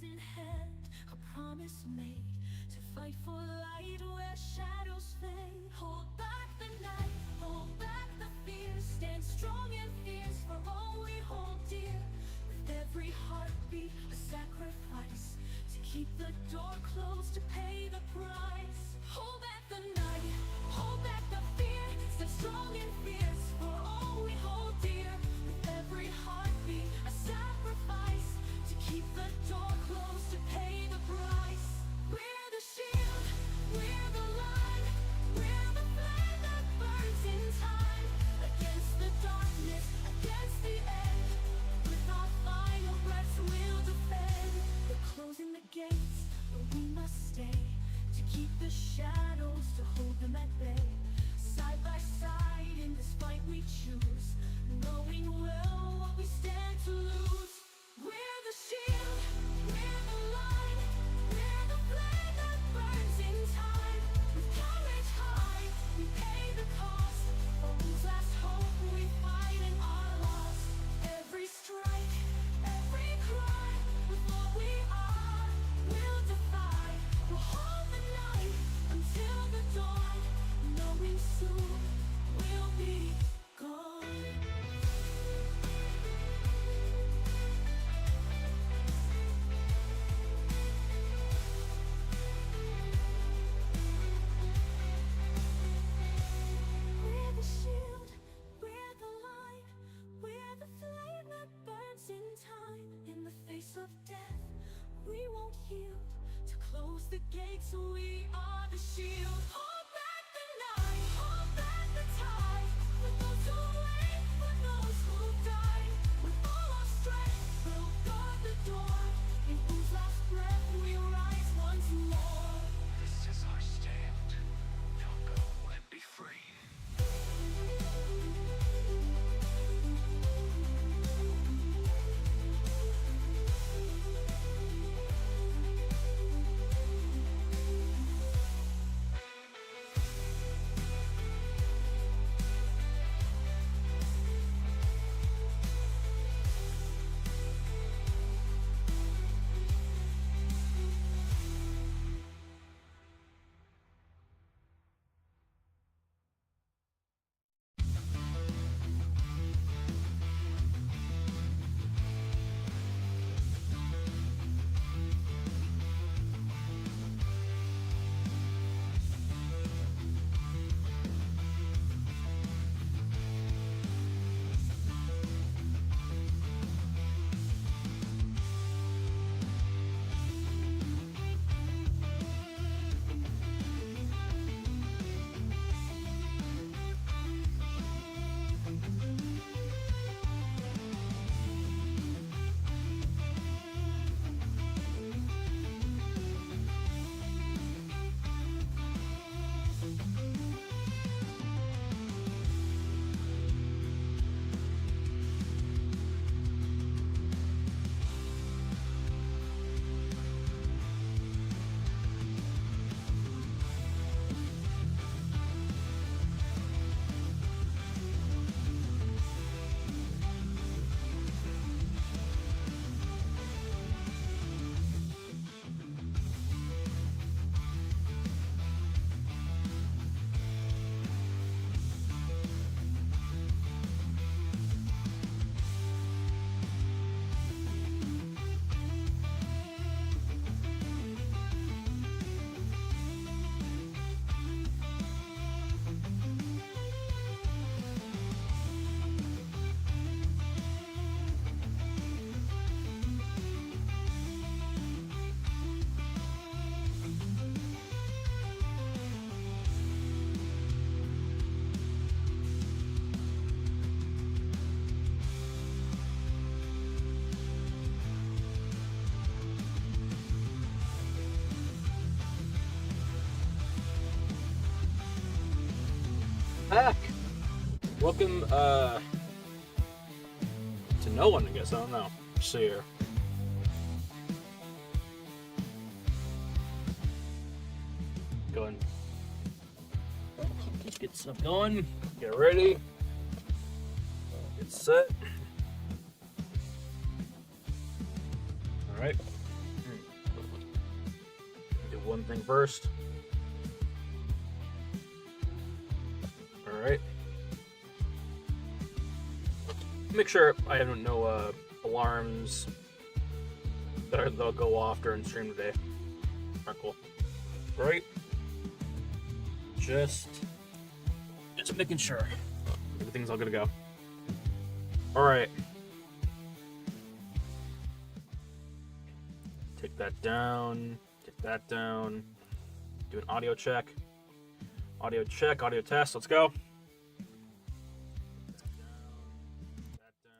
swords in hand, a promise made to fight for light where shadows fade. Hold back the night, hold back the fear, stand strong and fierce for all we hold dear. With every heartbeat a sacrifice, to keep the door closed, to pay the price. Hold back the night, hold back the fear, stand strong and fierce for all we hold dear. With every heartbeat a sacrifice, to keep the door closed, to pay the price. We're the shield, we're the light, we're the flame that burns in time. Against the darkness, against the end, with our final breaths we'll defend. We're closing the gates, but we must stay, to keep the shadows, to hold them at bay. Side by side in this fight we choose, knowing well what we stand to lose. We're the shield, we're the light, we're the flame that burns in time. With courage high, we pay the cost. For whose last hope we fight and are lost. Every strike, every cry, with what we are, we'll defy. We'll hold the night until the dawn, knowing soon we'll be gone. We're the shield, we're the light, we're the flame that burns in time. In the face of death, we won't yield. To close the gates, we are the shield. Hold back the night, hold back the tide. For those who wait, for those who die. With all our strength, we'll guard the door. In whose last breath we rise once more. This is our stand. Now go and be free. Back. Welcome to no one, I guess. I don't know. See here. Go ahead. Let's get stuff going. Get ready. Get set. All right. one thing first. Alright. Make sure I have no alarms that'll go off during stream today. Alright, cool. Right? Just making sure everything's all good to go. Alright. Take that down. Take that down. Do an audio check. Audio check, audio test. Let's go. That down.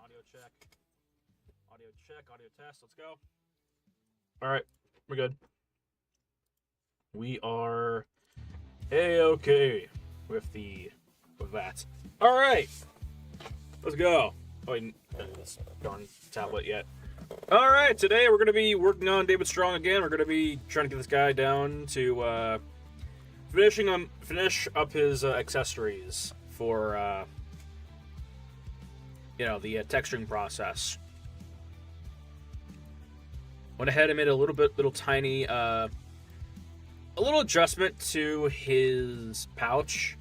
Audio check. Audio check, audio test. Let's go. Alright, we're good. We are A-okay with that. Alright. Let's go. Oh, I didn't do this darn tablet yet. Alright, today we're going to be working on David Strong again. We're going to be trying to get this guy down to finish up his accessories for the texturing process. Went ahead and made a little tiny a little adjustment to his pouch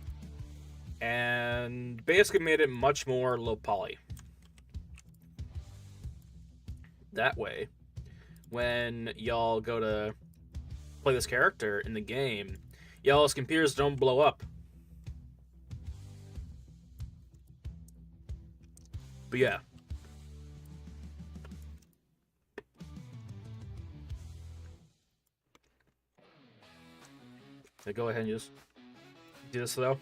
and basically made it much more low poly. That way, when y'all go to play this character in the game, y'all's computers don't blow up. But yeah. So go ahead and just do this though.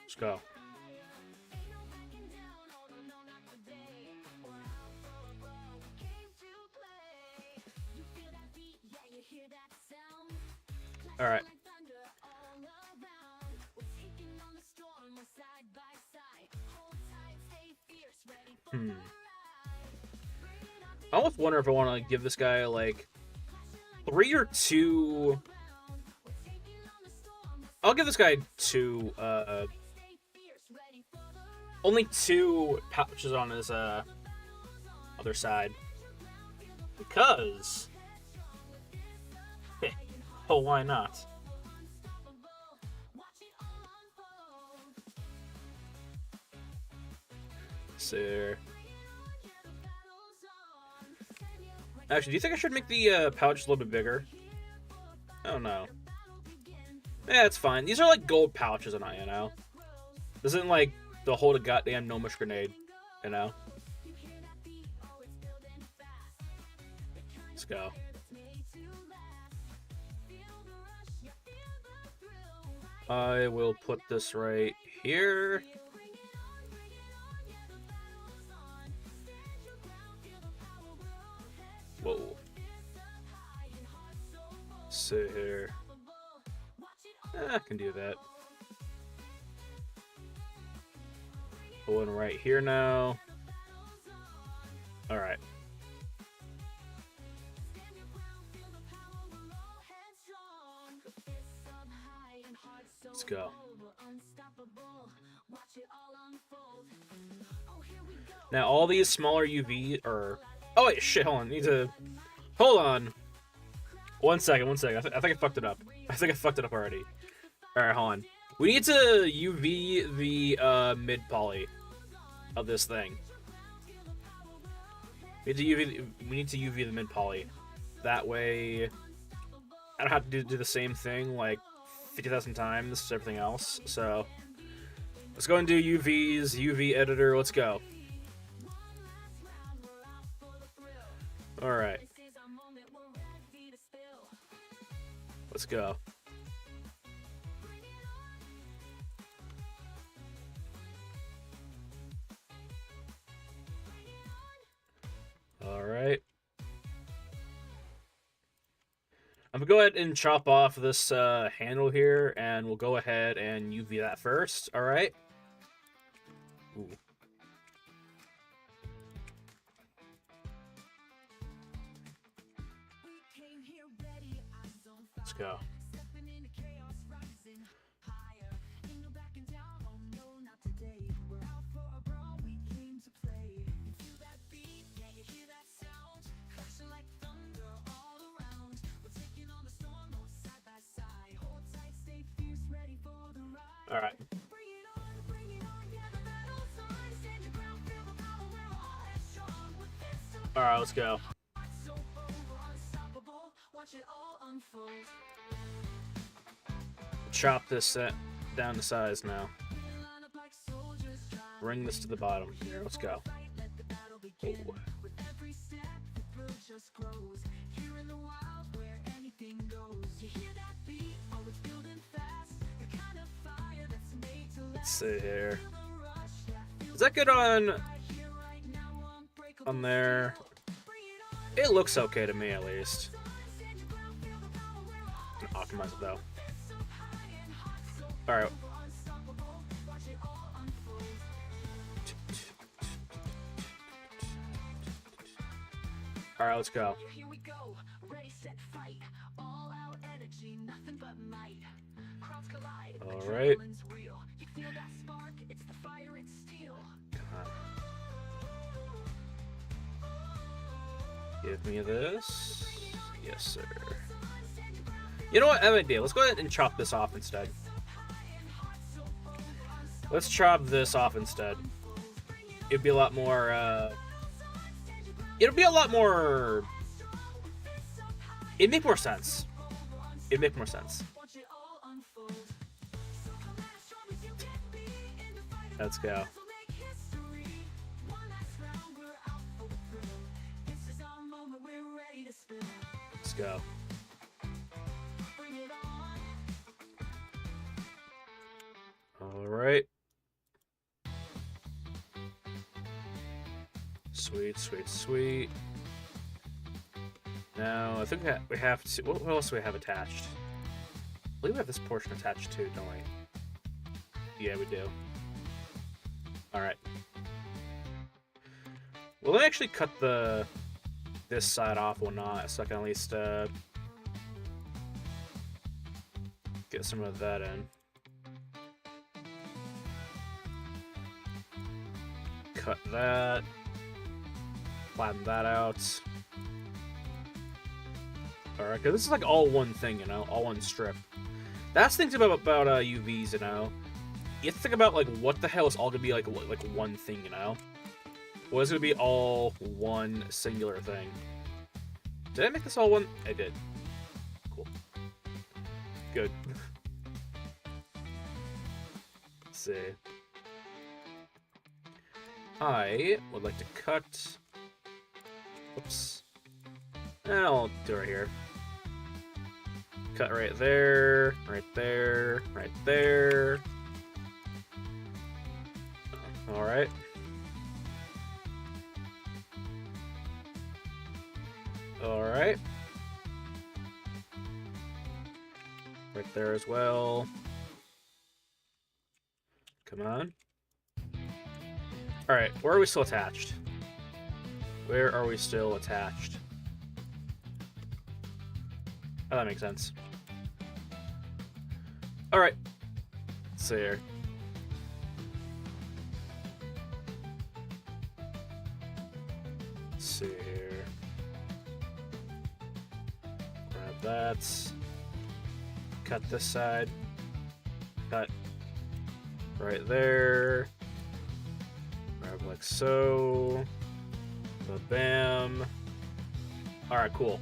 Let's go. All right. I almost wonder if I want to give this guy like 3 or 2. I'll give this guy 2. Only 2 pouches on his other side, because oh, why not? So, actually, do you think I should make the pouch a little bit bigger? I don't know. Yeah, it's fine. These are like gold pouches, and this isn't like to hold a goddamn gnomish grenade, Let's go. I will put this right here. Whoa. Sit here. I can do that. Put one right here now. Alright. Let's go. Now all these smaller UV are... Oh wait, shit, hold on. Hold on. One second. I think I fucked it up. I think I fucked it up already. Alright, hold on. We need to UV the mid poly of this thing. We need to UV the mid poly. That way I don't have to do the same thing like 50,000 times as everything else. So let's go and do UVs, UV editor, let's go. Alright. Let's go. Alright. I'm gonna go ahead and chop off this handle here, and we'll go ahead and UV that first, alright? Ooh. Let's go. All right. All right, let's go. Chop this down to size now. Bring this to the bottom. Here, let's go. Ooh. Let's see here. Is that good on there? It looks okay to me, at least. Optimize it though. All right. All right, let's go. Here we go. Ready, set, fight. All out energy, nothing but might. Crowds collide. All right. Real. You feel that spark? It's the fire, it's steel. Give me this. Yes, sir. You know what? I have an idea. Let's go ahead and chop this off instead. Let's chop this off instead. It'd be a lot more, it'll be a lot more... It'd make more sense. It'd make more sense. Let's go. Let's go. All right. Sweet, sweet, sweet. Now, I think we have to... What else do we have attached? I believe we have this portion attached too, don't we? Yeah, we do. Alright. Well, let me actually cut this side off or not, so I can at least get some of that in. Cut that. Flatten that out. Alright, because this is like all one thing, you know? All one strip. That's things about UVs, you know? You have to think about, like, what the hell is all gonna be, like one thing, you know? What is gonna be all one singular thing? Did I make this all one? I did. Cool. Good. Let's see. I would like to cut... Oops. I'll do it right here. Cut right there, right there, right there. Alright. Alright. Right there as well. Come on. Alright, where are we still attached? Where are we still attached? Oh, that makes sense. Alright. Let's see here. Let's see here. Grab that. Cut this side. Cut. Right there. Grab like so. Bam. Alright, cool.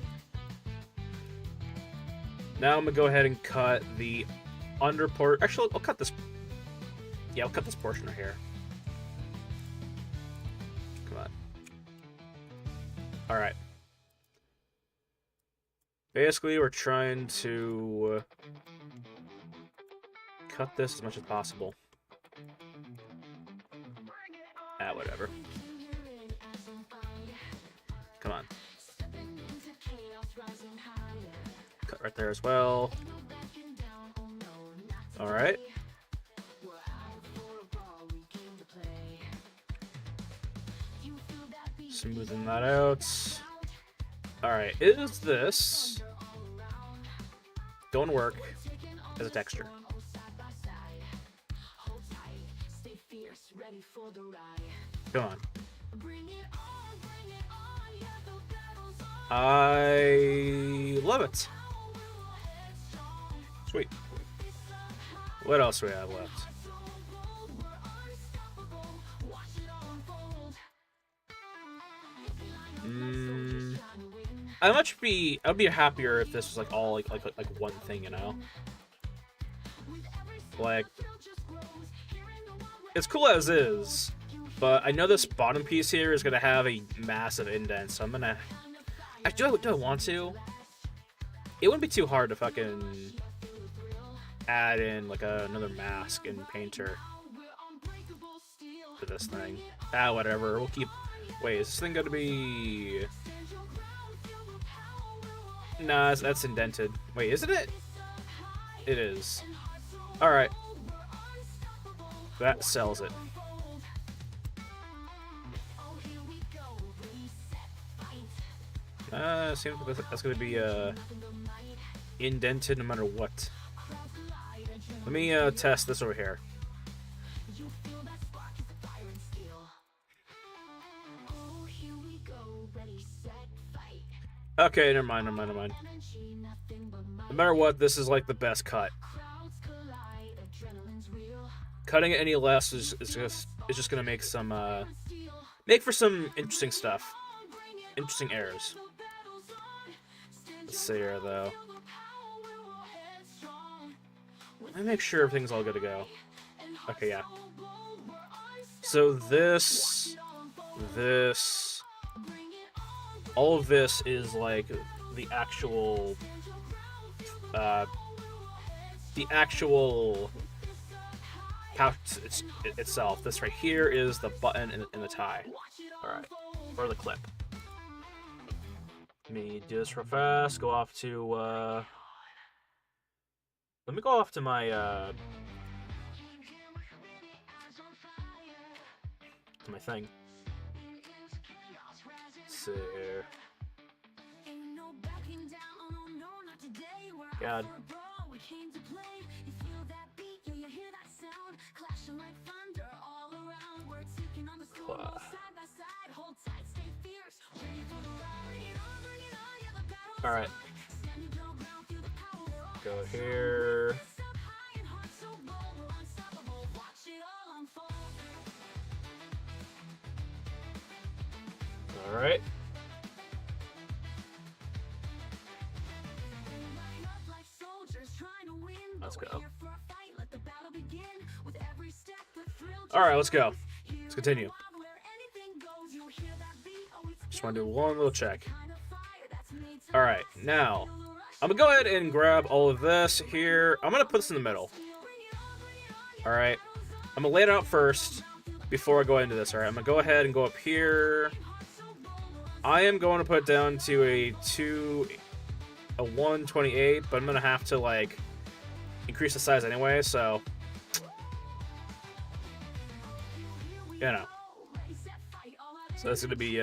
Now I'm gonna go ahead and cut the under part. Actually, I'll cut this. Yeah, I'll cut this portion right here. Come on. Alright. Basically, we're trying to cut this as much as possible. Ah, whatever. Come on. Cut right there as well. Alright. Smoothing that out. Alright, is this going to work as a texture? Come on. I love it. Sweet. What else do we have left? I'd be happier if this was like all like one thing, you know? Like, it's cool as is, but I know this bottom piece here is gonna have a massive indent, so I'm gonna. Do I want to? It wouldn't be too hard to fucking add in like another mask and painter to this thing. Ah, whatever. We'll keep. Wait, is this thing gonna be? Nah, that's indented. Wait, isn't it? It is. All right. That sells it. Seems like that's gonna be indented no matter what. Let me test this over here. Okay, never mind. No matter what, this is like the best cut. Cutting it any less is just gonna make for some interesting stuff, interesting errors. Let's see here though. Let me make sure everything's all good to go. Okay, yeah. So this, all of this is like the actual pouch itself. This right here is the button in the tie. Alright. Or the clip. Let me do this real fast. Go off to, let me go off to my, to my thing. Let's see here. God. Alright. Go here. Alright. Let's go. Alright, let's go. Let's continue. Just want to do one little check. Alright, now, I'm going to go ahead and grab all of this here. I'm going to put this in the middle. Alright. I'm going to lay it out first before I go into this. Alright, I'm going to go ahead and go up here. I am going to put it down to a 128, but I'm going to have to, like, increase the size anyway, so... You know. So that's going to be,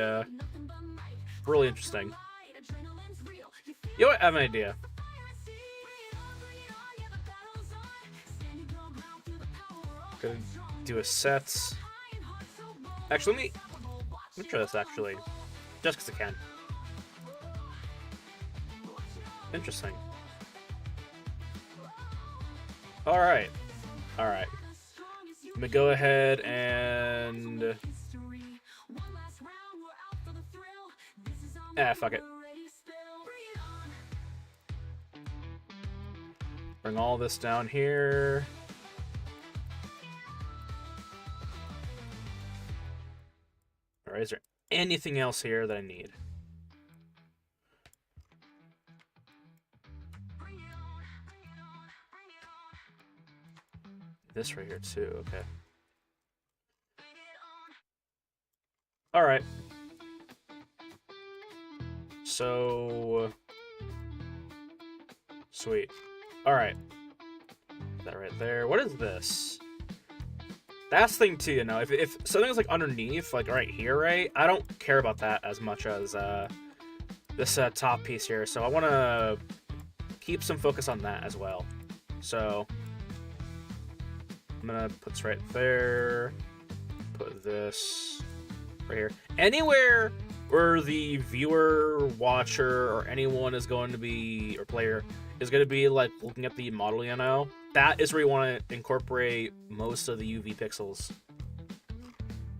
really interesting. You know what? I have an idea. Gonna do a set. Actually, let me try this, actually. Just because I can. Interesting. Alright. Alright. Let me go ahead and... fuck it. Bring all this down here. Alright, is there anything else here that I need? This right here too, okay. Alright. So... Sweet. Alright. That right there. What is this? That's the thing too, you know, if something's like underneath, like right here, right? I don't care about that as much as this top piece here. So I want to keep some focus on that as well. So I'm gonna put this right there. Put this right here. Anywhere where the viewer, watcher, or anyone is going to be, or player is going to be like looking at the model, you know, that is where you want to incorporate most of the UV pixels.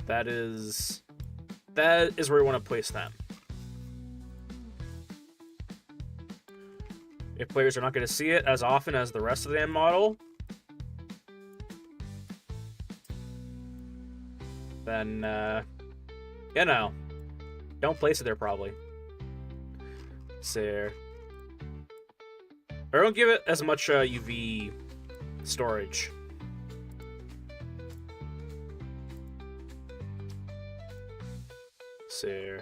That is where you want to place them. If players are not going to see it as often as the rest of the end model, then, you know, don't place it there probably. So, or don't give it as much UV storage. So,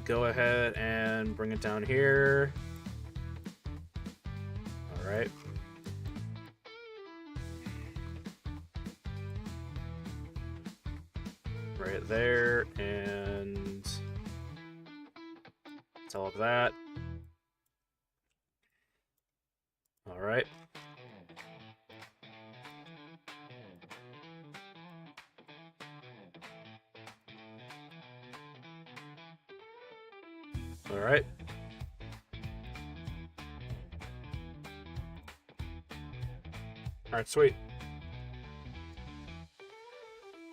go ahead and bring it down here. All right. Right there, and all of that. All right. All right. All right, sweet.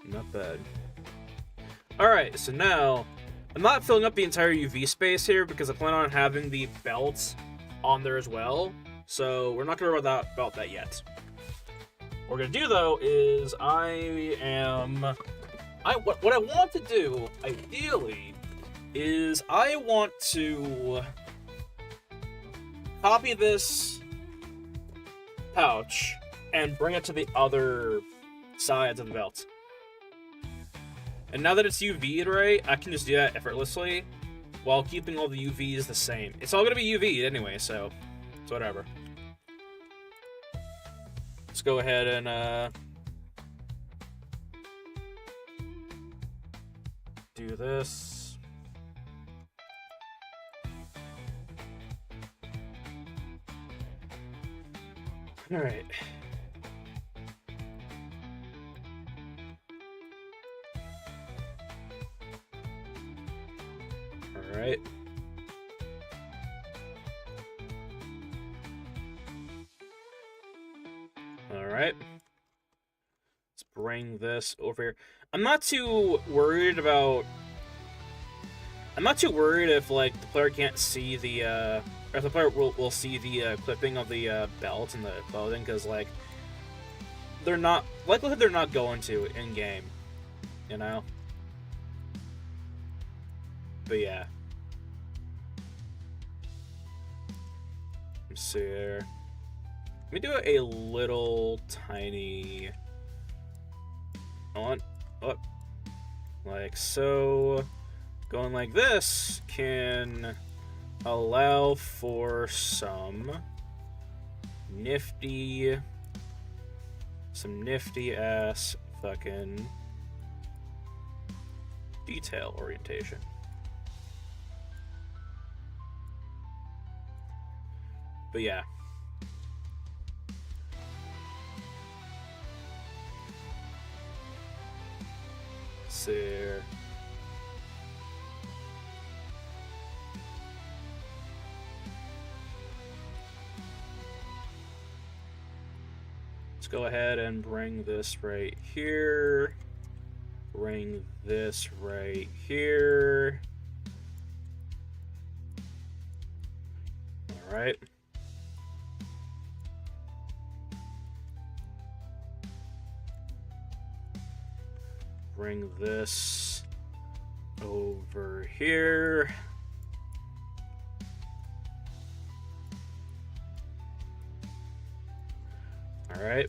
Not bad. All right, so now I'm not filling up the entire UV space here because I plan on having the belt on there as well. So we're not gonna worry about that yet. What we're gonna do though is what I want to do ideally is I want to copy this pouch and bring it to the other sides of the belt. And now that it's UV'd right, I can just do that effortlessly while keeping all the UVs the same. It's all gonna be UV'd anyway, so it's whatever. Let's go ahead and do this. All right. All right. All right. Let's bring this over here. I'm not too worried if like the player can't see the or if the player will see the clipping of the belt and the clothing, because like they're not going to in game, you know. But yeah. Let's see here. Let me do a little tiny like so. Going like this can allow for some nifty ass fucking detail orientation. But yeah. So let's go ahead and bring this right here. Bring this right here. All right. Bring this over here. All right.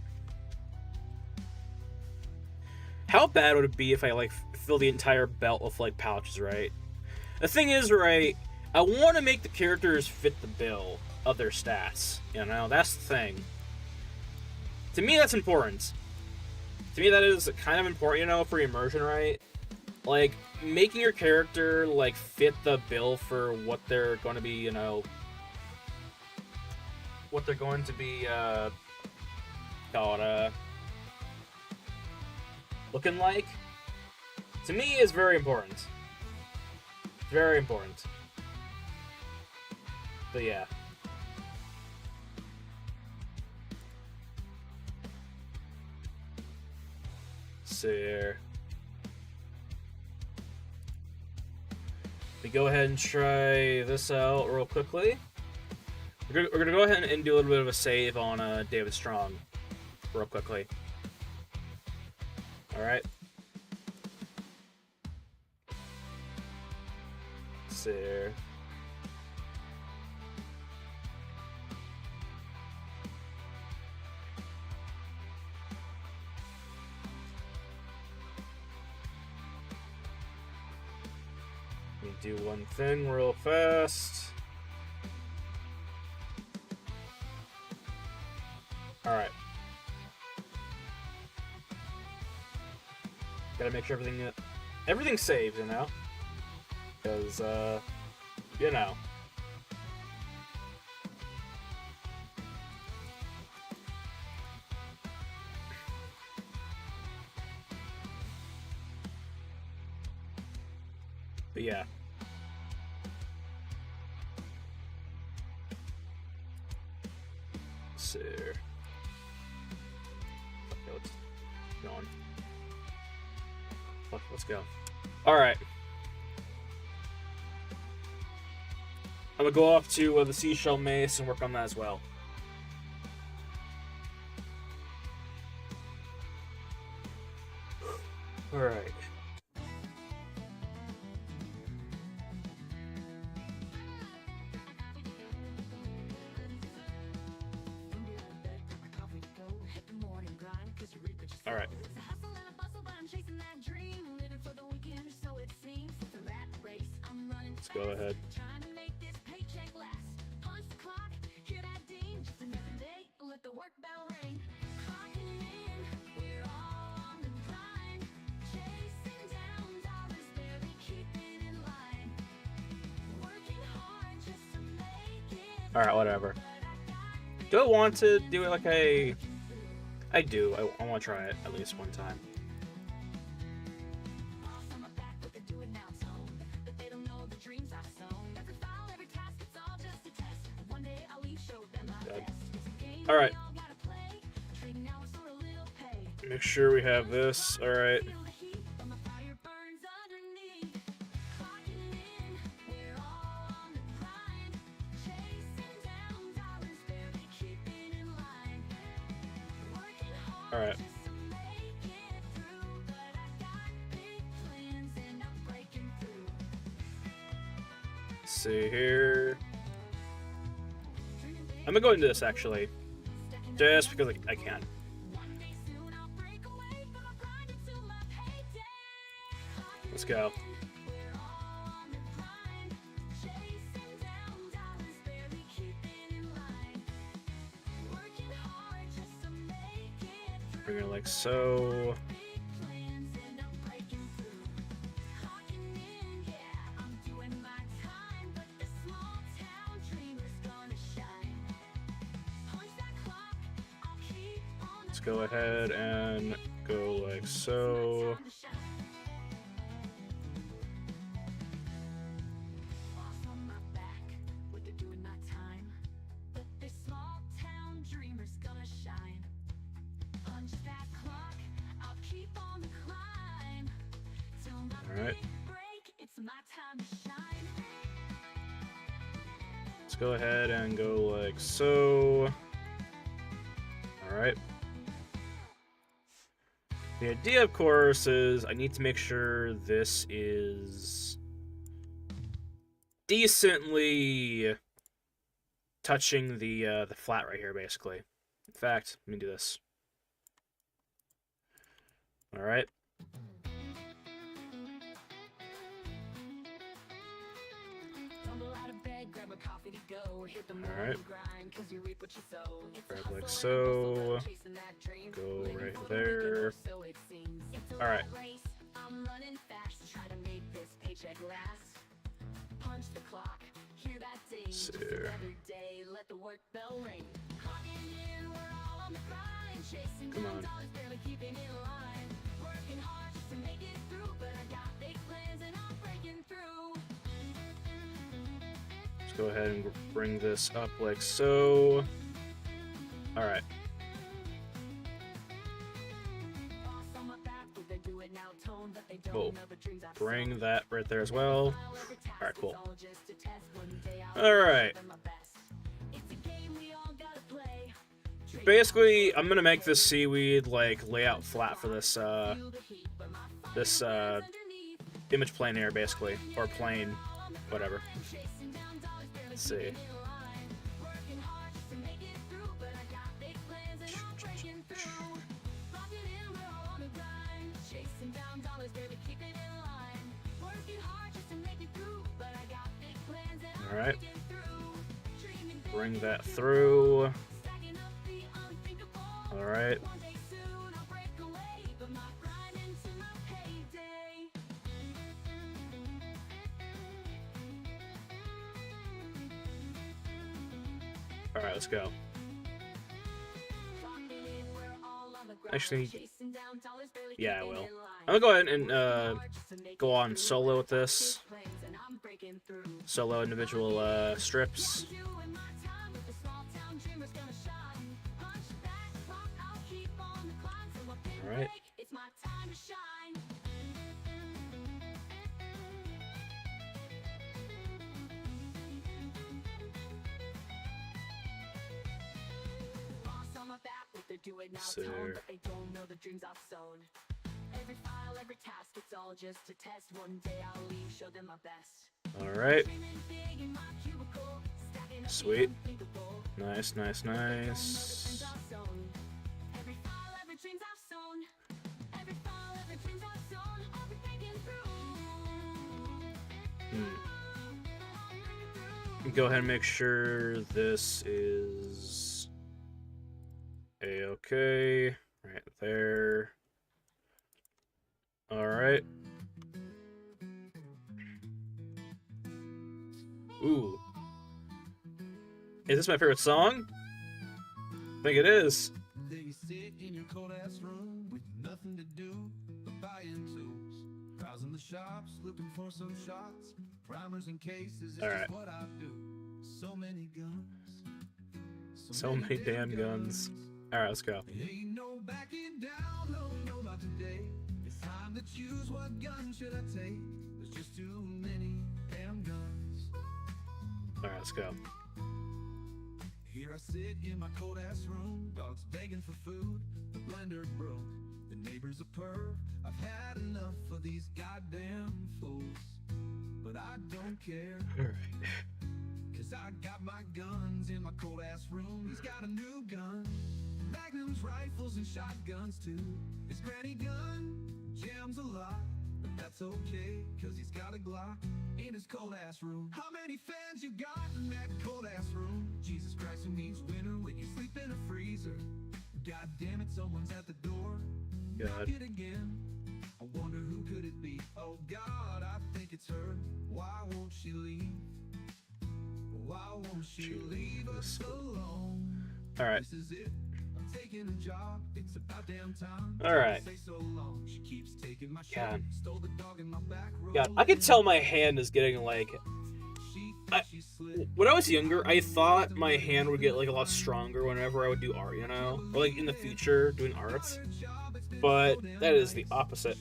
How bad would it be if I like fill the entire belt with like pouches, right? The thing is, right, I want to make the characters fit the bill of their stats. You know, that's the thing. To me, that's important. To me, that is kind of important, you know, for immersion, right? Like, making your character, like, fit the bill for what they're going to be, you know... What they're going to be, looking like. To me, is very important. Very important. But yeah. see here. We go ahead and try this out real quickly. We're gonna go ahead and do a little bit of a save on David Strong real quickly. All right. Let's see here. Do one thing real fast. Alright. Gotta make sure everything's saved, you know? Because, you know. But yeah. See here. Okay, let's go on. Let's go. Alright. I'm gonna go off to the Seashell Mace and work on that as well. Alright. Alright. Let's go ahead. Alright, whatever. Do I want to do it like I do. I want to try it at least one time. Alright. Make sure we have this. Alright. Alright. Let's see here. I'm gonna go into this actually. Just because I can. Let's go. Bring it like so. Let's go ahead and go like so. Alright. Let's go ahead and go like so. Alright. The idea, of course, is I need to make sure this is decently touching the flat right here, basically. In fact, let me do this. Alright. Alright. Grab like so. Go right there. Alright. See here. Come on. Let's go ahead and bring this up like so. Alright. We'll bring that right there as well. Alright, cool. Alright. Basically, I'm gonna make this seaweed like lay out flat for this image plane here, basically, or plane, whatever. Let's see. All right. Bring that through. All right. All right, let's go. Actually, yeah, I will. I'm gonna go ahead and go on solo with this. Solo individual strips. All right. So, all right. Sweet. Nice, nice, nice. Go ahead and make sure this is A-okay. Right there. All right. Ooh. Is this my favorite song? I think it is. There you sit in your cold ass room with nothing to do but buying tools, browsing the shops, looking for some shots, primers and cases. All right. What I do. So many guns. So many damn guns. All right, let's go. Ain't no backing down, no, not today. It's time to choose what gun should I take. There's just too many damn guns. All right, let's go. Here I sit in my cold ass room, dogs begging for food, the blender broke, the neighbors a purr. I've had enough of these goddamn fools, but I don't care. All right. Cause I got my guns in my cold ass room. He's got a new gun, magnums, rifles, and shotguns too. His granny gun jams a lot, but that's okay, cause he's got a Glock in his cold ass room. How many fans you got in that cold ass room? Jesus Christ, who needs winter when you sleep in a freezer? God damn it, someone's at the door. God. Knock it again. I wonder who could it be? Oh God, I think it's her. Why won't she leave? Why won't she leave us alone? All right. This is it. I'm taking a job. It's about damn time. All right. Say so long. She keeps taking my shit. God. Stole the dog in my back row. God, I can tell my hand is getting like. When I was younger, I thought my hand would get like a lot stronger whenever I would do art, you know, or like in the future doing art. But that is the opposite.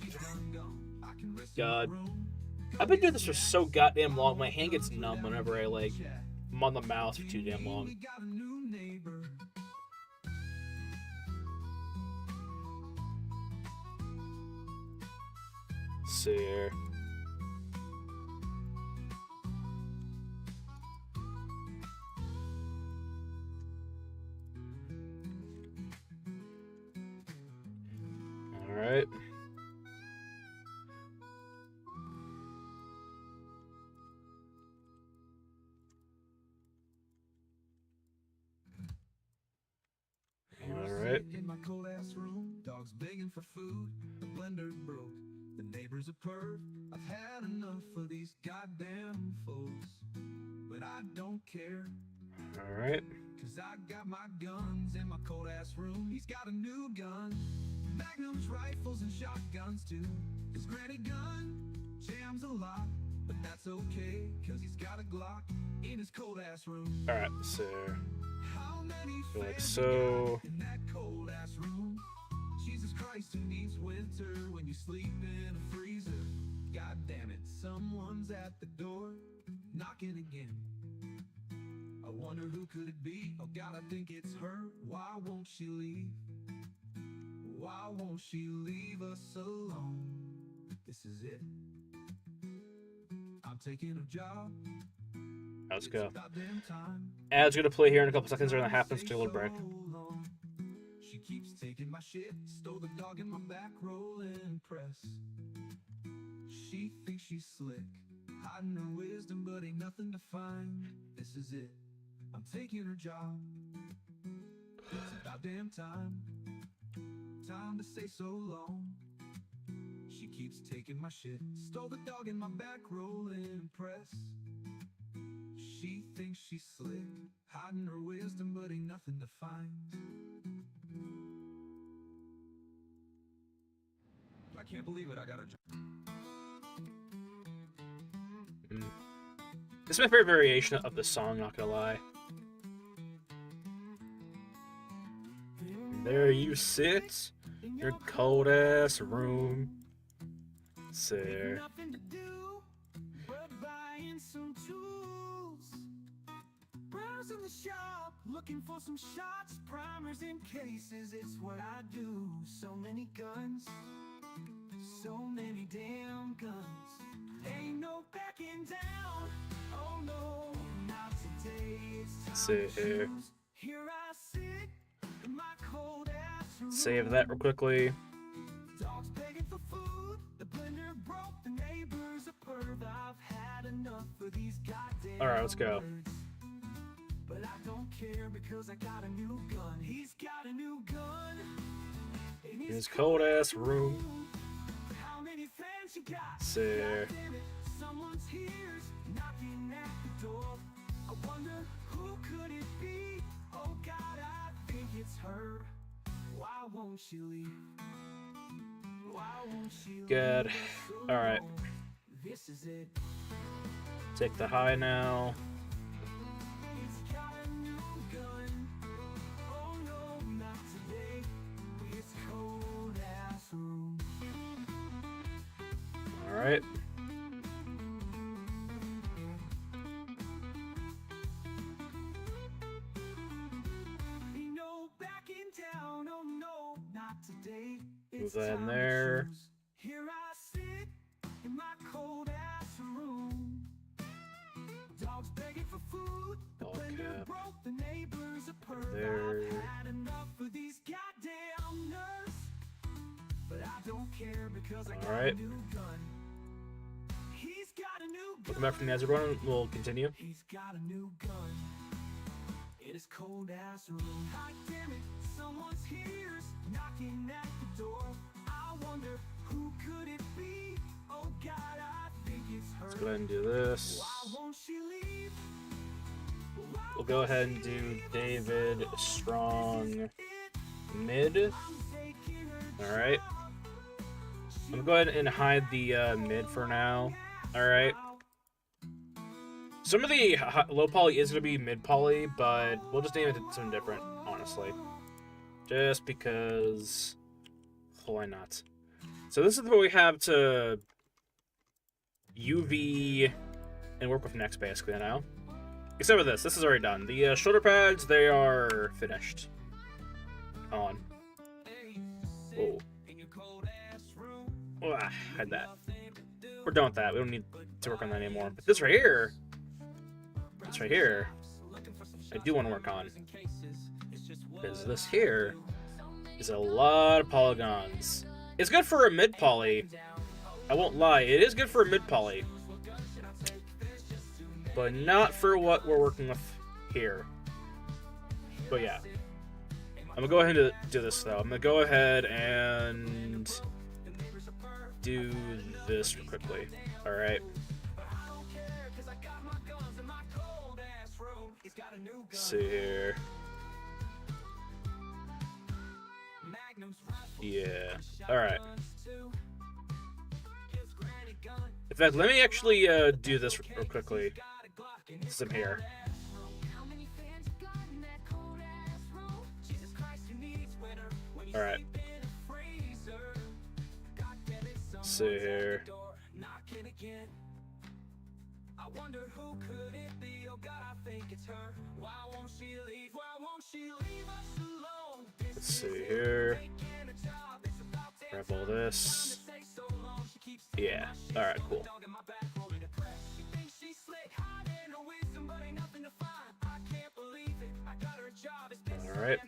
God, I've been doing this for so goddamn long. My hand gets numb whenever I like. I'm on the mouse for too damn long. Let's see here. All right. In my cold ass room, dogs begging for food, the blender broke, the neighbors a perv. I've had enough of these goddamn fools, but I don't care. All right. Cause I got my guns in my cold ass room. He's got a new gun, magnums, rifles, and shotguns too. His granny gun jams a lot, but that's okay, cause he's got a Glock in his cold ass room. All right, so How many like fans so. in that cold ass room? Jesus Christ, who needs winter when you sleep in a freezer? God damn it, someone's at the door, knocking again. I wonder who could it be? Oh God, I think it's her. Why won't she leave? Why won't she leave us alone? This is it. I'm taking a job. Let's go. It's about damn time. Ad's gonna play here in a couple seconds, or that happens to a little break. She keeps taking my shit, stole the dog in my back, rolling press. She thinks she's slick, hiding her wisdom, but ain't nothing to find. This is it. I'm taking her job. It's about damn time. Time to say so long. She keeps taking my shit, stole the dog in my back, rolling press. She thinks she's slick, hiding her wisdom, but ain't nothing to find. I can't believe it, I got a job. This is my favorite variation of the song, not gonna lie. There you sit, your cold ass room. Sir. Nothing to do but buying some tools. Browsing the shop, looking for some shots, primers and cases. It's what I do. So many guns, so many damn guns. Ain't no backing down. Oh no, not today. It's time Sit to here. choose. Here I sit in my cold ass room. Save that real quickly. Dogs begging for food, the blender broke, the neighbor's a perv. I've had enough of these goddamn Alright, let's go. words. But I don't care because I got a new gun. He's got a new gun in His cold ass room. How many fans you got? Sir. God damn it, someone's here's knocking at the door. I wonder who could it be? Oh God, I think it's her. Why won't she leave? Why won't she leave Good. us Alright. alone? This is it. Take the high now. He's got a new gun. Oh no, not today. It's cold ass room. Alright. Ain't no backing down. Oh no, not today. Move that in there. Here I sit in my cold ass room. Dogs begging for food. The Ball blender cap. broke. The neighbor's a perv. There. I've had enough of these goddamn nerds. But I don't care because I got Alright. a new gun. He's got a new gun. Welcome back from the Azure run. We'll continue. He's got a new gun in his cold ass room. God damn it, someone's here's knocking at the door. I wonder who could it be? Oh God, I think it's her. Let's go ahead and do this. Why won't she leave? Why We'll go ahead and do David Strong mid. Alright. I'm gonna go ahead and hide the mid for now. Alright. Some of the low poly is gonna be mid poly, but we'll just name it something different, honestly. Just because. Why not? So this is what we have to UV and work with next, basically, now. Except for this. This is already done. The shoulder pads, they are finished. On. Oh. Oh, I had that. We're done with that. We don't need to work on that anymore. But this right here, I do want to work on. Because this here is a lot of polygons. It's good for a mid poly. I won't lie, it is good for a mid poly. But not for what we're working with here. But yeah. I'm gonna go ahead and do this though. I'm gonna go ahead and do this real quickly. Alright. See here. Yeah. Alright. In fact, let me actually do this real quickly. Since I'm here. Alright. see here. Knocking again. I wonder who could it be? Oh God, I think it's her. Why won't she leave? Why won't she leave us alone? Let's see here. Grab all this. Yeah. All right. Cool. All right.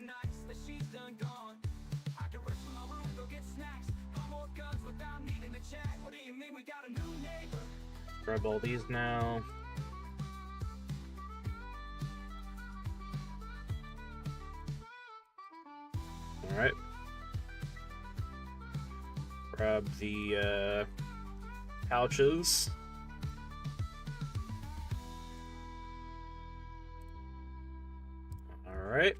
Grab all these now. All right. Grab the pouches. All right.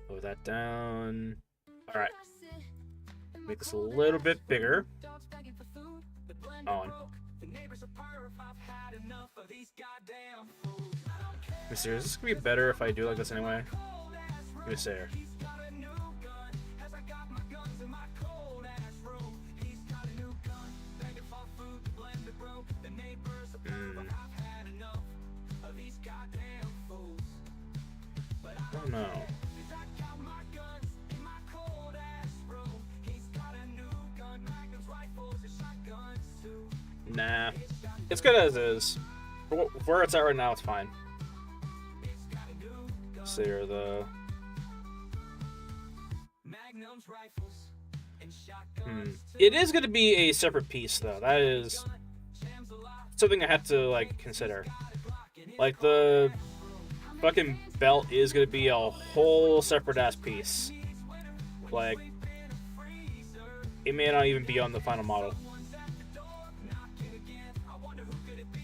Lower that down. All right. Make this a little bit bigger. On. Mister, is this gonna be better if I do like this anyway? Give me a second. Oh no. Nah. It's good as is. For where it's at right now, it's fine. So here are the... It is going to be a separate piece, though. That is something I have to, like, consider. Like, the fucking belt is going to be a whole separate-ass piece. Like, it may not even be on the final model.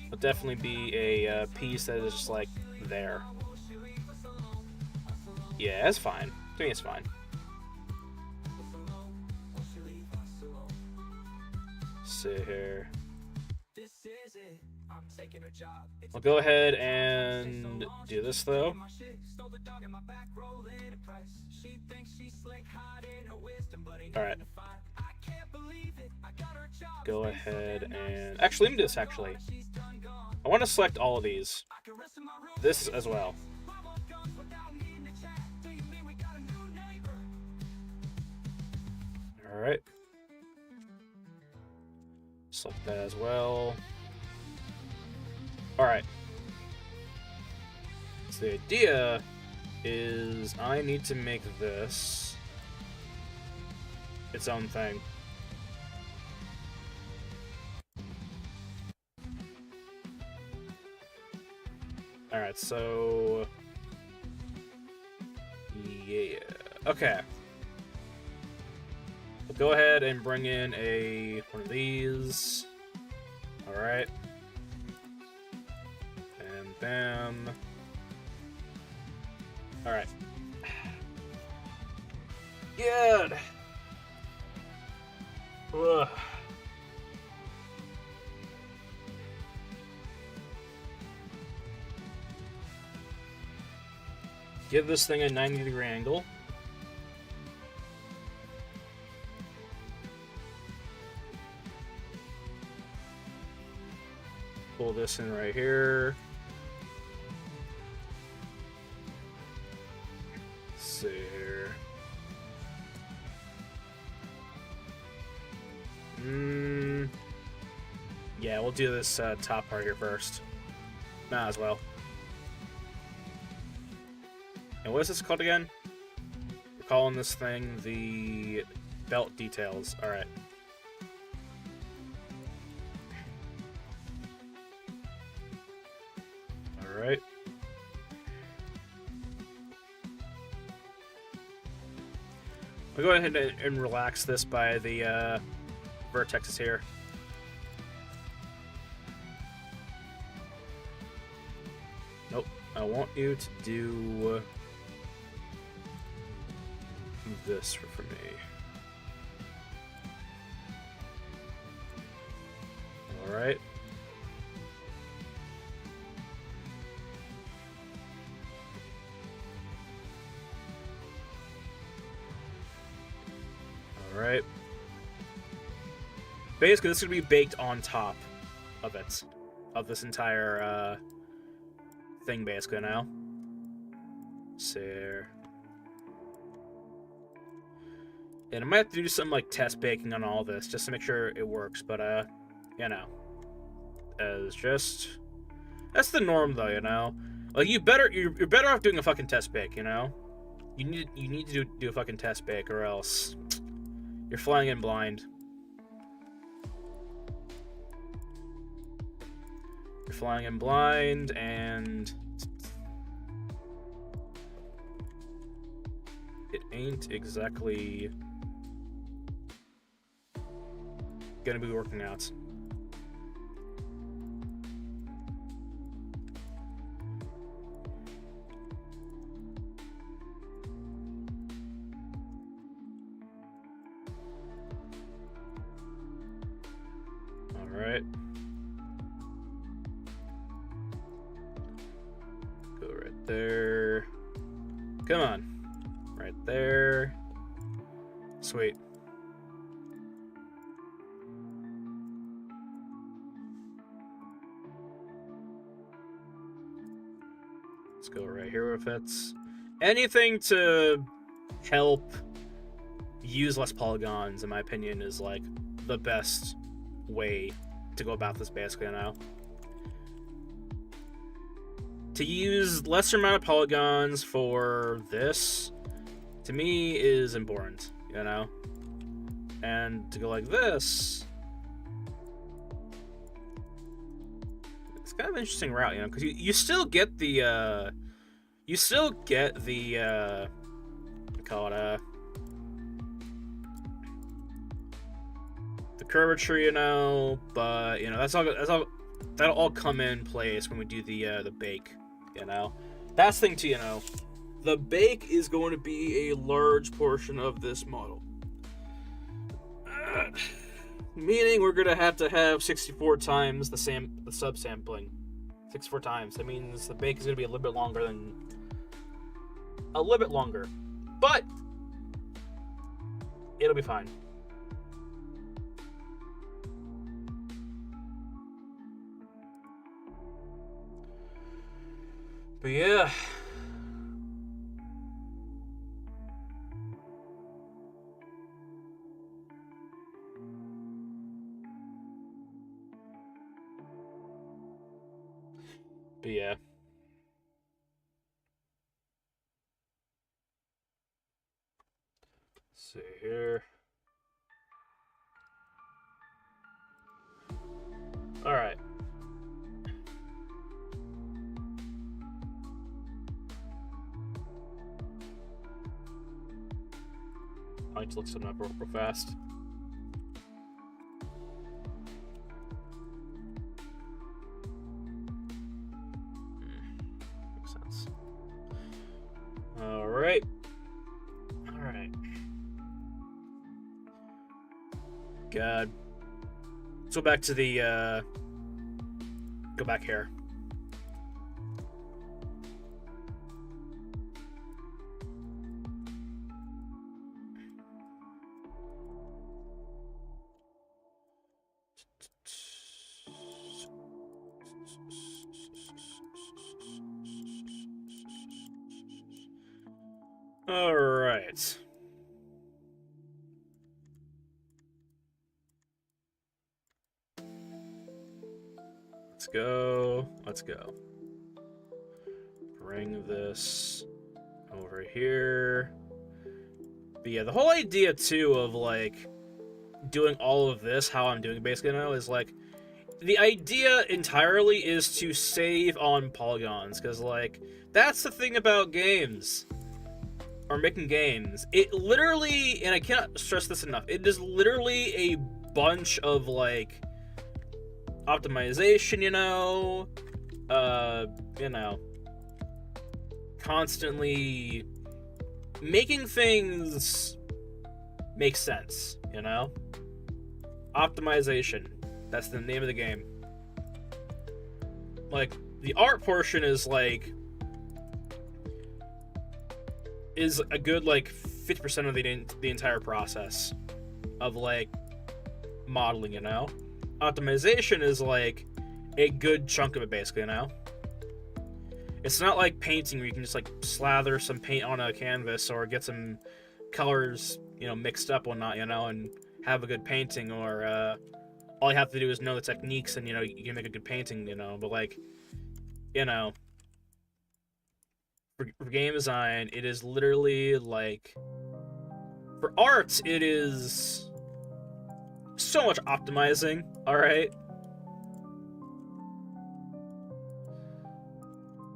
It'll definitely be a piece that is just, like, there. Yeah, it's fine. I think it's fine. See here. I'll go ahead and do this though. Alright. Go ahead and... Actually, let me do this actually. I want to select all of these. This as well. Alright. Select that as well. Alright. So the idea is I need to make this its own thing. Alright, so... Yeah. Okay. We'll go ahead and bring in one of these. Alright. And bam. Alright. Good. Ugh. Give this thing a 90-degree angle. Pull this in right here. Let's see here. Yeah, we'll do this top part here first. Might as well. And what is this called again? We're calling this thing the belt details. Alright. Alright. We'll go ahead and relax this by the vertexes here. Nope. I want you to do this for me. Alright. Alright. Basically, this is going to be baked on top of it. Of this entire thing, basically, now. So... And I might have to do some, like, test baking on all this, just to make sure it works, but, you know. As just... That's the norm, though, you know? Like, you're better off doing a fucking test bake, you know? You need to do a fucking test bake, or else you're flying in blind. You're flying in blind, and it ain't exactly gonna be working out. Alright. Go right there. Come on. Right there. Sweet. Let's go right here if it's anything to help use less polygons, in my opinion, is like the best way to go about this, basically, now. To use lesser amount of polygons for this, to me, is important, you know? And to go like this, it's kind of an interesting route, you know, because you still get the, call it, the curvature, you know, but, you know, that'll all come in place when we do the bake, you know. That's the thing too, you know. The bake is going to be a large portion of this model. Meaning we're going to have 64 times the subsampling. 64 times. That means the bake is going to be a little bit longer. But it'll be fine. But yeah. But yeah. Let's see here. All right. I need to look something up real fast. Makes sense. All right. God. Let's go back to the, go back here. All right. Let's go. Bring this over here. But yeah, the whole idea too of like doing all of this, how I'm doing basically now, is like the idea entirely is to save on polygons, because like that's the thing about games or making games. It literally, and I can't stress this enough, it is literally a bunch of like optimization, you know, constantly making things make sense, you know? Optimization. That's the name of the game. Like, the art portion is like, is a good, like, 50% of the entire process of, like, modeling, you know? Optimization is like a good chunk of it, basically, you know? It's not like painting where you can just like slather some paint on a canvas or get some colors, you know, mixed up or not, you know, and have a good painting, or all you have to do is know the techniques and, you know, you can make a good painting, you know. But like, you know, for game design, it is literally like, for art, it is so much optimizing, alright?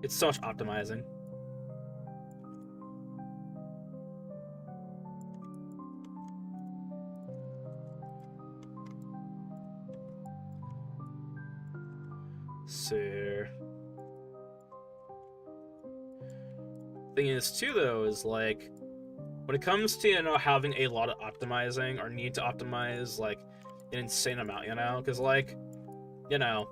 It's so much optimizing. So, thing is too though is like, when it comes to, you know, having a lot of optimizing or need to optimize like an insane amount, you know, because like, you know,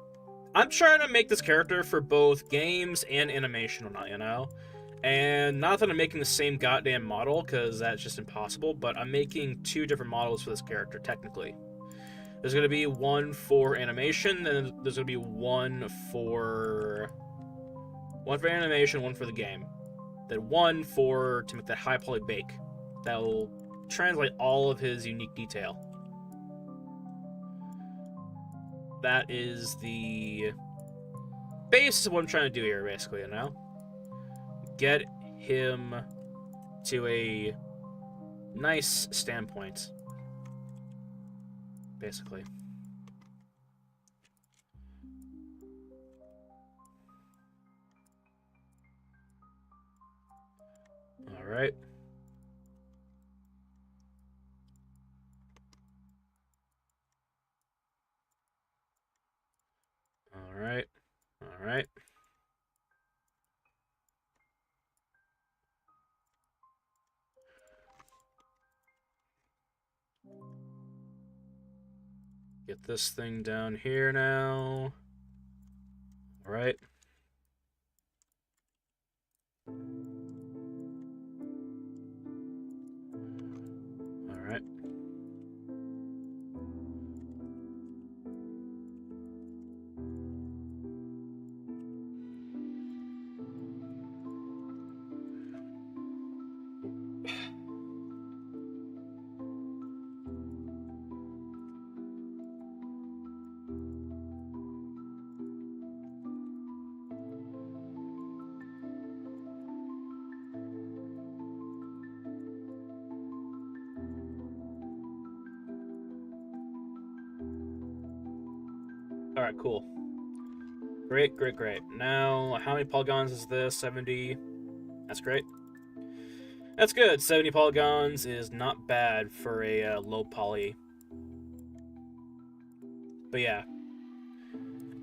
I'm trying to make this character for both games and animation or not, you know, and not that I'm making the same goddamn model, because that's just impossible, but I'm making 2 different models for this character technically. There's going to be one for animation, and there's going to be one for animation, one for the game. Then one to make that high poly bake. That will translate all of his unique detail. That is the basis of what I'm trying to do here, basically, you know? Get him to a nice standpoint, basically. Alright. Alright. Alright. Get this thing down here now. Alright. Alright. Alright, cool. Great, great, great. Now, how many polygons is this? 70. That's great. That's good. 70 polygons is not bad for a low poly. But yeah.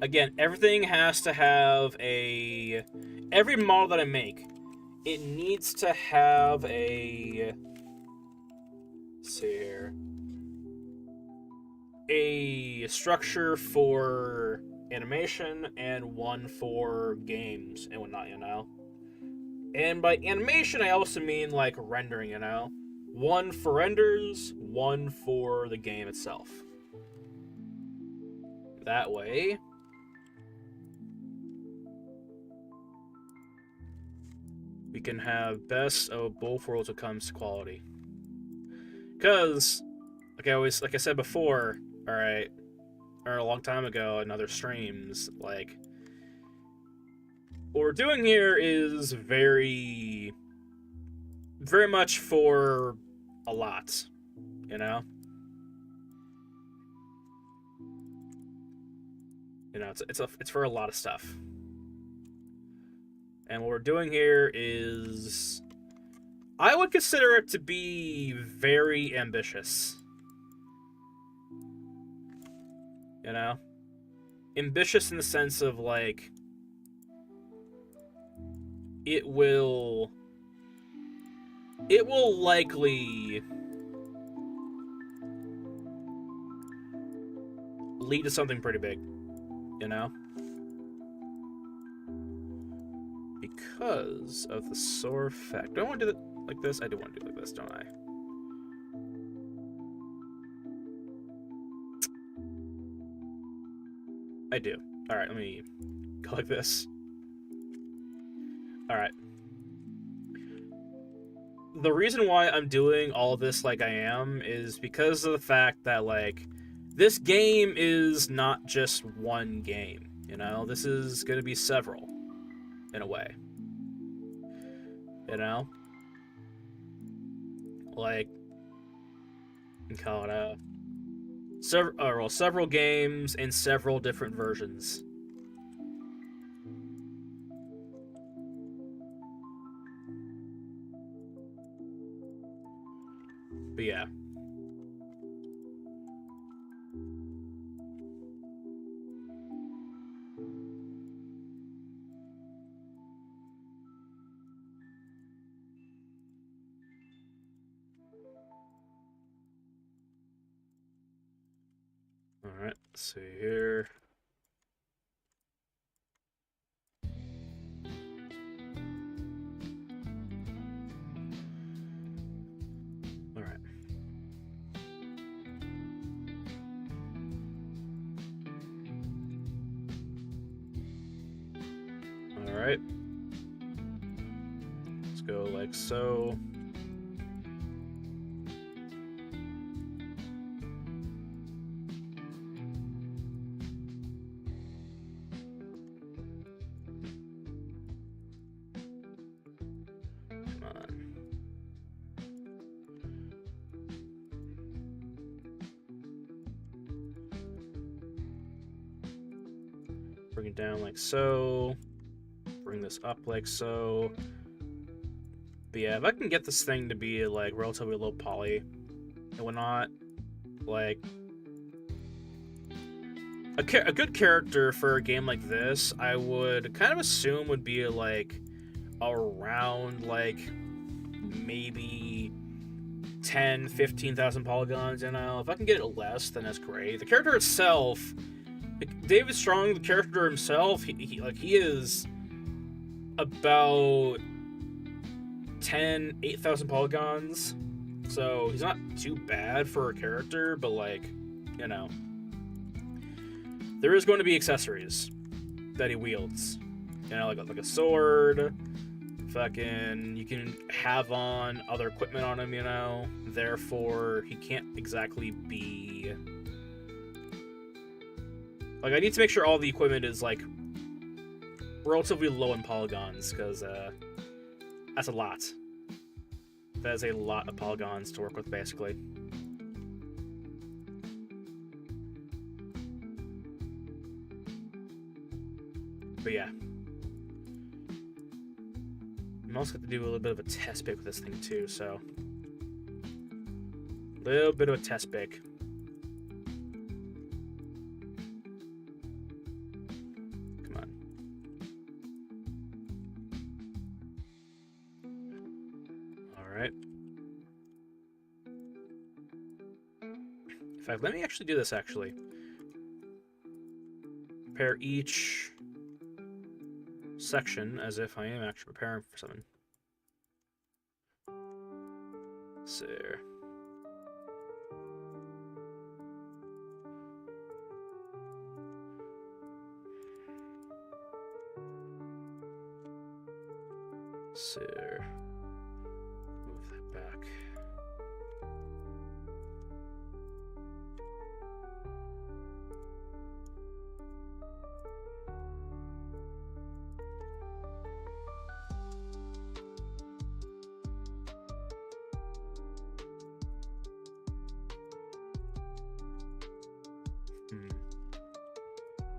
Again, everything has to have a... Every model that I make, it needs to have a... Let's see here. A structure for animation and one for games and whatnot, you know? And by animation, I also mean like rendering, you know? One for renders, one for the game itself. That way, we can have best of both worlds when it comes to quality. Because, like I said before, alright, or a long time ago in other streams, like, what we're doing here is very much for a lot, you know? You know, it's for a lot of stuff. And what we're doing here is, I would consider it to be very ambitious. You know? Ambitious in the sense of, like, it will likely lead to something pretty big, you know? Because of the soar effect. Do I want to do it like this? I do want to do it like this, don't I? I do. All right, let me go like this. All right. The reason why I'm doing all this like I am is because of the fact that, like, this game is not just one game, you know? This is going to be several, in a way. You know? Like, you can call it several games in several different versions. But yeah. Alright, let's see here. Alright. Alright. Let's go like so. Bring it down like so. Bring this up like so. But yeah, if I can get this thing to be like relatively low poly and whatnot, like a good character for a game like this, I would kind of assume would be like around like maybe 10, 15,000 polygons. You know, if I can get it less, then that's great. The character itself, David Strong, the character himself, he is about 8,000 polygons, so he's not too bad for a character, but like, you know, there is going to be accessories that he wields, you know, like a sword, fucking, you can have on other equipment on him, you know, therefore he can't exactly be, like, I need to make sure all the equipment is like relatively low in polygons, because that's a lot. That is a lot of polygons to work with, basically. But yeah. I'm also going to do a little bit of a test pick with this thing too, so. A little bit of a test pick. Come on. Alright. In fact, let me actually do this, actually. Prepare each section as if I am actually preparing for something. So. So. Move that back.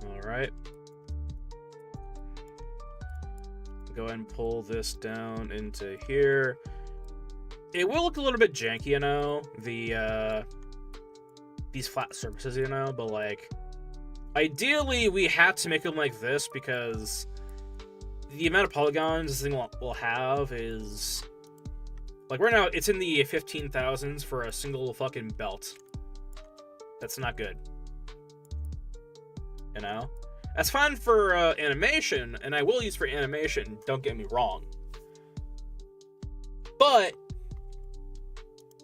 All right. Go ahead and pull this down into here. It will look a little bit janky, you know, these flat surfaces, you know, but like, ideally we have to make them like this because the amount of polygons this thing will have is, like, right now it's in the 15,000s for a single fucking belt. That's not good. You know? That's fine for animation, and I will use for animation, don't get me wrong. But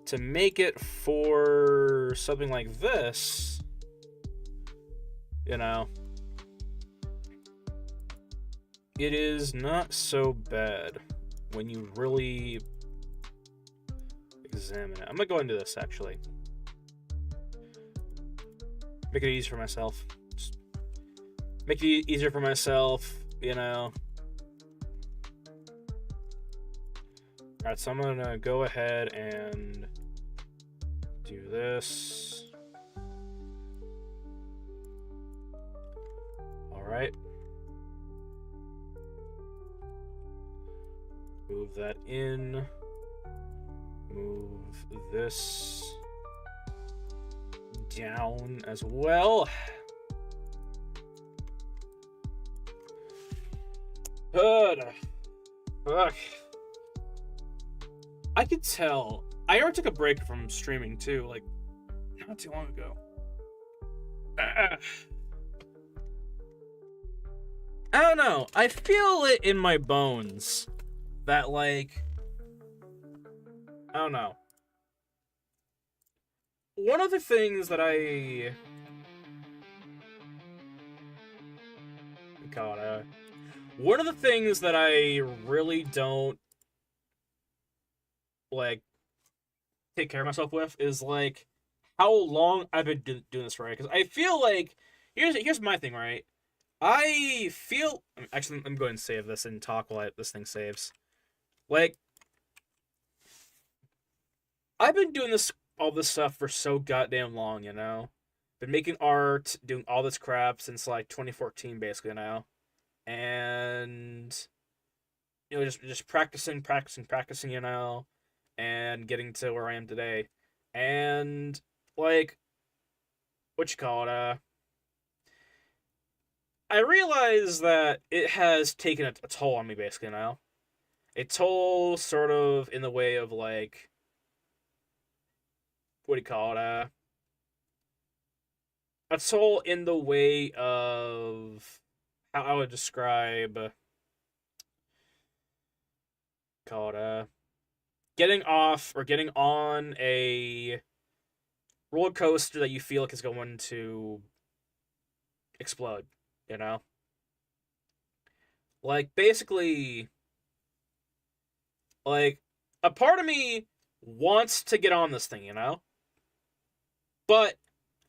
to make it for something like this, you know, it is not so bad when you really examine it. I'm gonna go into this actually. Make it easy for myself. Just make it easier for myself, you know. Alright, so I'm gonna go ahead and do this. Alright. Move that in. Move this down as well. Good. Fuck. I could tell. I already took a break from streaming too, like not too long ago. I don't know. I feel it in my bones that like I don't know. One of the things that God, one of the things that I really don't like take care of myself with is like how long I've been doing this, right? Because I feel like here's my thing, right? I feel actually I'm going to save this and talk while this thing saves. Like I've been doing all this stuff for so goddamn long, you know. Been making art, doing all this crap since like 2014, basically now, and you know just practicing, you know, and getting to where I am today, and like what you call it, I realize that it has taken a toll on me, basically now. A toll, sort of, in the way of like what do you call it, a toll in the way of how I would describe called getting off or getting on a roller coaster that you feel like is going to explode, you know? Like basically like a part of me wants to get on this thing, you know? But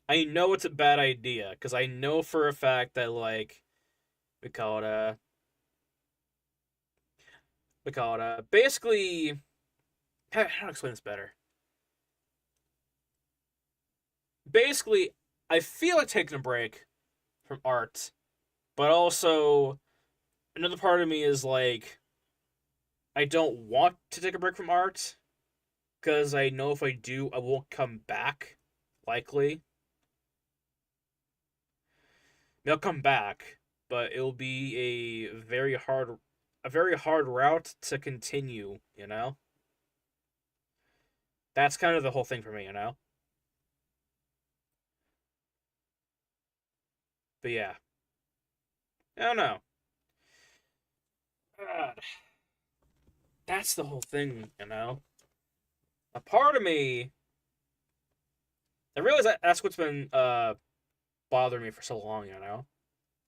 I know it's a bad idea because I know for a fact that like basically how to explain this better. Basically, I feel like taking a break from art, but also another part of me is like I don't want to take a break from art because I know if I do, I won't come back. Likely, I'll come back, but it'll be a very hard route to continue. You know, that's kind of the whole thing for me. You know, but yeah, I don't know. God, that's the whole thing. You know, a part of me. I realize that's what's been bothering me for so long. You know,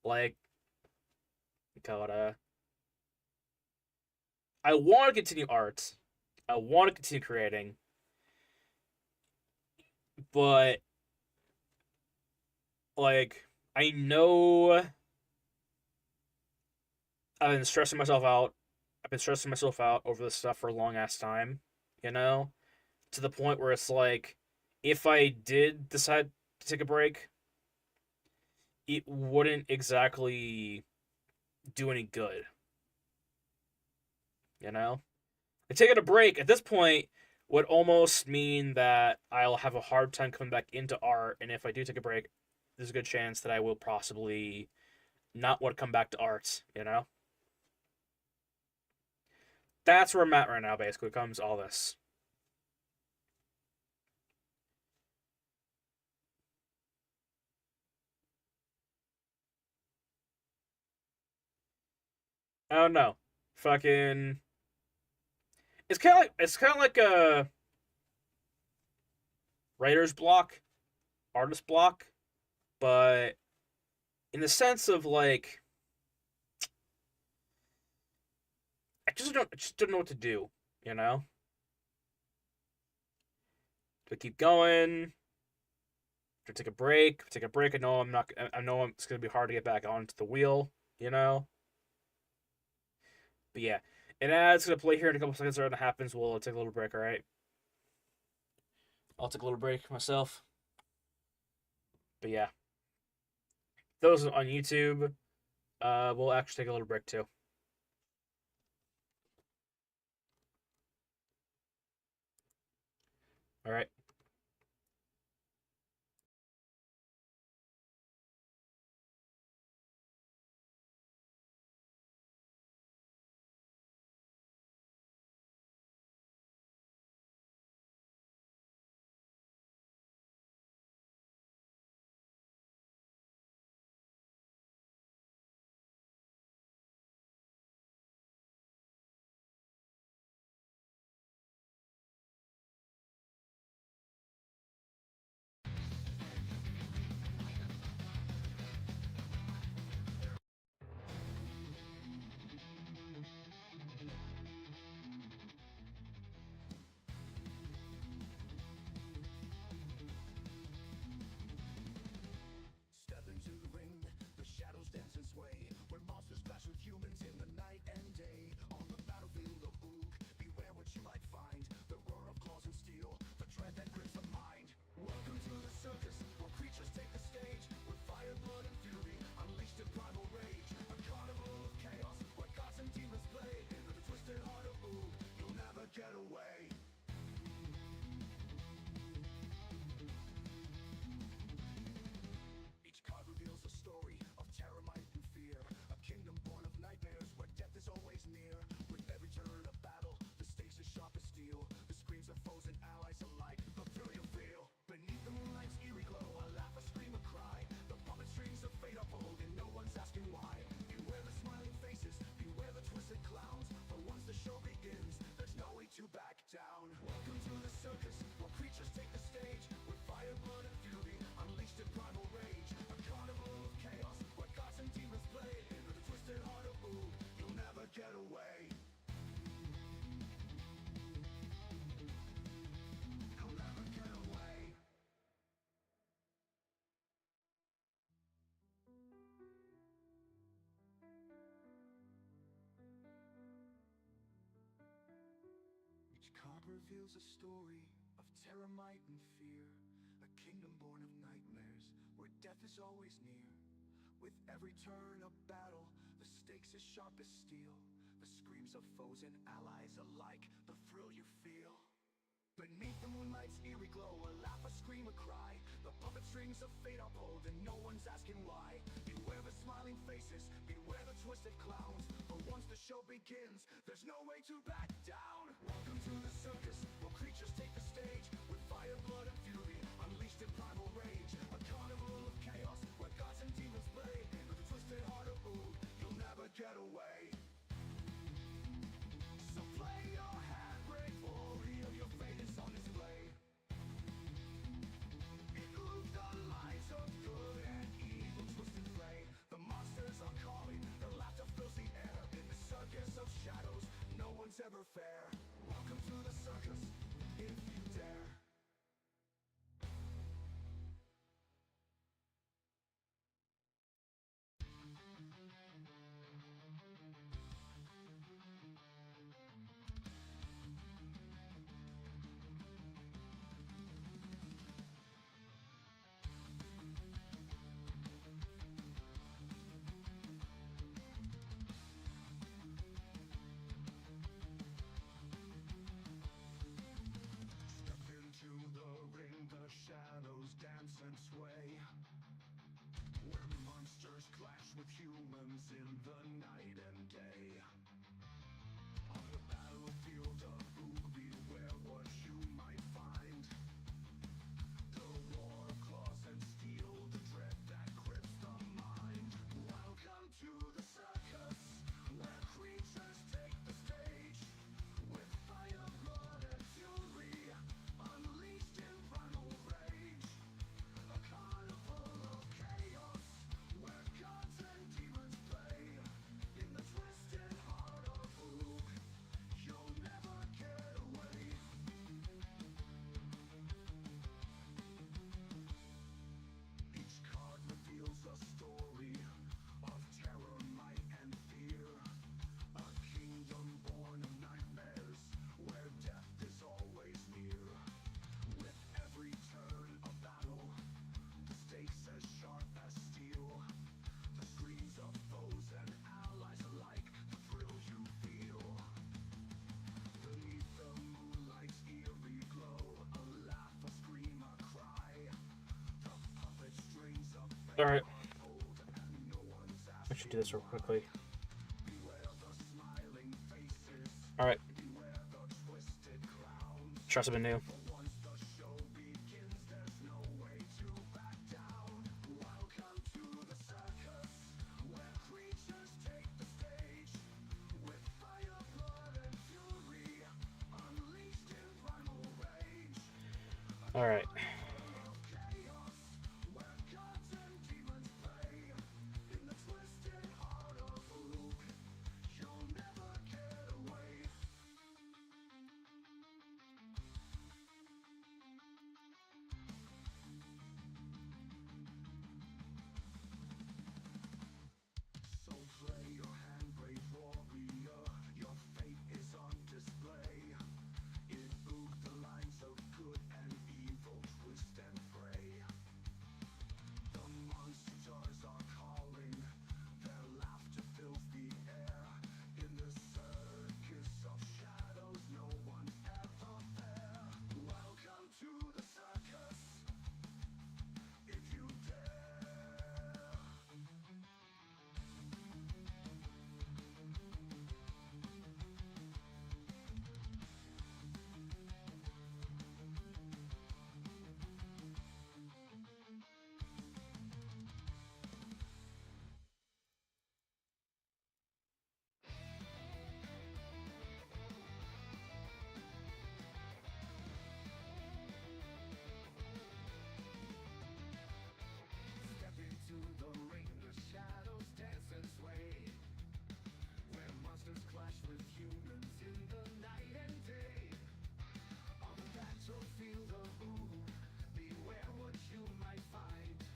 like God, I want to continue art. I want to continue creating, but like I know I've been stressing myself out. I've been stressing myself out over this stuff for a long ass time, you know, to the point where it's like if I did decide to take a break, it wouldn't exactly do any good, you know? And taking a break at this point would almost mean that I'll have a hard time coming back into art, and if I do take a break, there's a good chance that I will possibly not want to come back to art, you know? That's where I'm at right now, basically, comes all this. I don't know. Fucking it's kind of like a writer's block, artist block, but in the sense of like just don't know what to do. You know, do I keep going? Do I take a break? Take a break. I know I'm not. I know it's gonna be hard to get back onto the wheel. You know, but yeah, and as gonna play here in a couple seconds. When it happens, we'll take a little break. All right. I'll take a little break myself. But yeah, those on YouTube, we'll actually take a little break too. All right. Step into the ring, the shadows dance and sway, where monsters clash with humans in the night and day. On the battlefield of Ook, beware what you might find. The roar of claws and steel, the dread that grips the mind. Welcome to the circus, where creatures take the stage, with fire, blood, and fury, unleashed in primal rage. A carnival of chaos, where gods and demons play. Into the twisted heart of Ook, you'll never get away. Each card reveals a story of terror, might, and fear. A kingdom born of nightmares where death is always near. With every turn of battle, the stakes are sharp as steel. The screams of foes and allies alike, the thrill you feel. Beneath the moonlight's eerie glow, a laugh, a scream, a cry. The puppet strings of fate are pulled and no one's asking why. Beware the smiling faces, beware the twisted clowns. For once the show begins, there's no way to back down. Welcome to the circus, where creatures take the stage. With fire, blood, and fury, unleashed in primal rage. A carnival of chaos, where gods and demons play. Into the twisted heart of Ook, you'll never get away. You'll never get away. Each card reveals a story of terror, might, and fear. A kingdom born of nightmares, where death is always near. With every turn of battle, the stakes as sharp as steel. The screams of foes and allies alike, the thrill you feel. Beneath the moonlight's eerie glow, a laugh, a scream, a cry. The puppet strings of fate are pulled and no one's asking why. Beware the smiling faces, beware the twisted clowns. For once the show begins, there's no way to back down. Welcome to the circus, where creatures take the stage. With fire, blood, and fury, unleashed in primal rage. A carnival of chaos, where gods and demons play. With the twisted heart of Ook, you'll never get away. So play your hand, break free of your fate is on display. In Ook, the lines of good and evil twist and play. The monsters are calling, the laughter fills the air. In the circus of shadows, no one's ever fair. Welcome to the circus, if you dare. Step into the ring, the shadows dance and sway, where monsters clash with humans in the night and day. On the battlefield of Ook, beware what you might find. The roar of claws and steel, the dread that grips the mind. Welcome to the circus, where creatures take the stage. With fire, blood, and fury, unleashed in primal rage. A carnival of chaos, where gods and demons play. In the twisted heart of Ook, All right. I should do this real quickly. All right. Try something new. All right.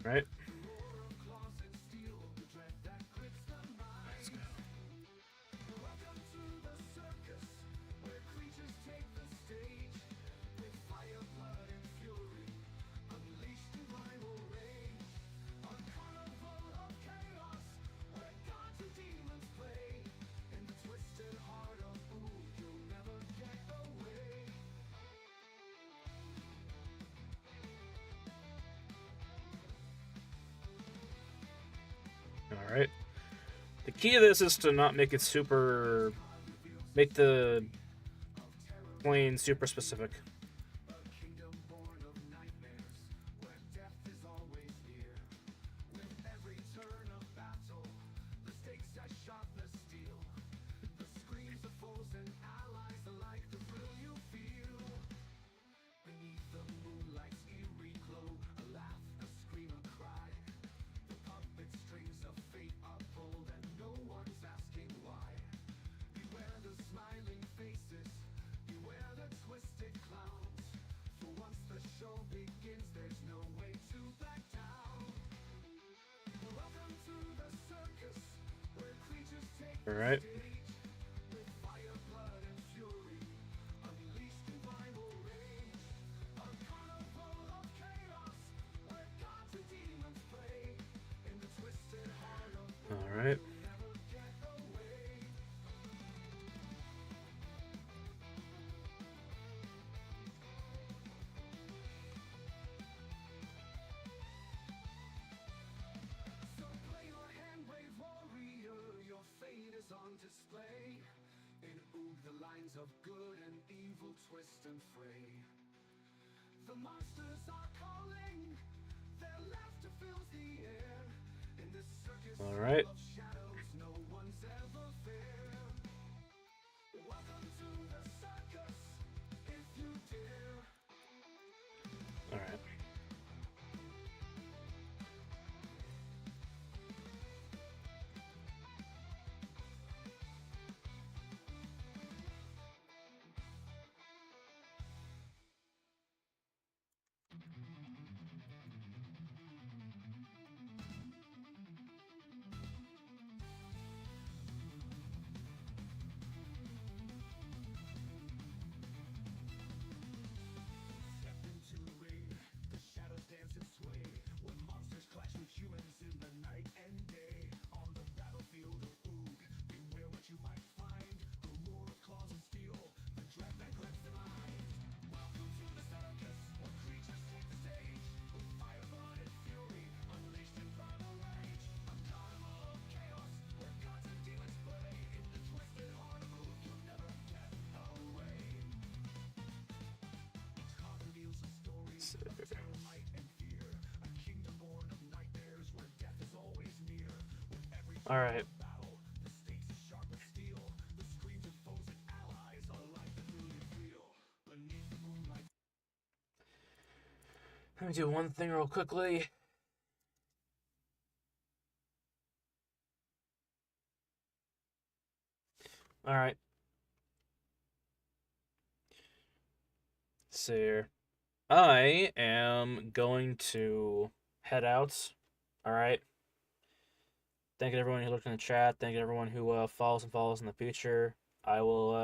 Right. All right. The key to this is to not make it super. Make the plane super specific. All right. All right. Of good and evil twist and fray. The monsters are calling, their laughter fills the air. In this circus All right. of shadows, no one's ever fair. Welcome to the circus, if you dare. All right. All right. Let me do one thing real quickly. All right. See here. I am going to head out. All right. Thank you to everyone who looked in the chat. Thank you to everyone who follows and follows in the future. I will